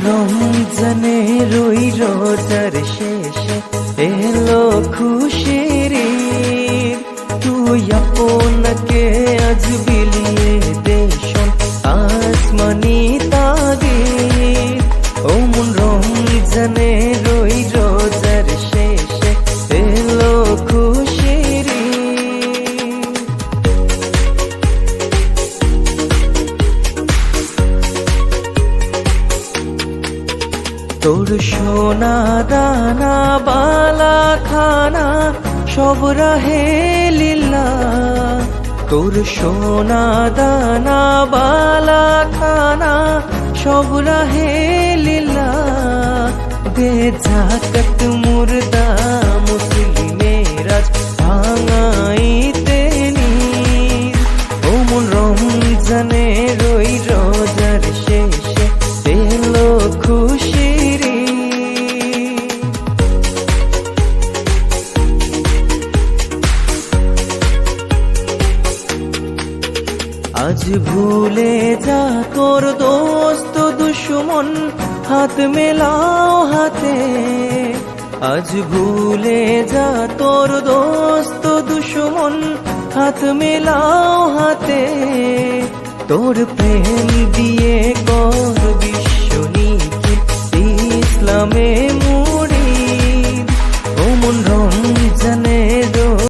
রমজানের ওই রোজার শেষে এলো খুশির ঈদ। তুই আপনাকে আজ বিলিয়ে দে শোন আসমানি তাগিদ। ও মন রমজানের ওই রোজার শেষে এলো খুশির ঈদ। তোর সোনা দানা বালা খানা সব রাহে লীলা। তোর সোনা দানা বালা খানা সব রাহে লীলা। দে জাকাত মুর্দা মুসলিমের আজ ভাঙাইতে নির। ও মন রমজানের ওই রোজার শেষে এলো খুশির ঈদ। আজ ভুলে যা তোর দোস্ত দুশ্মন হাত মেলাও হাতে। আজ ভুলে যা তোর দোস্ত দুশ্মন হাত মেলাও হাতে। তোর প্রেম দিয়ে কর বিশ্ব নিখিল ইসলামে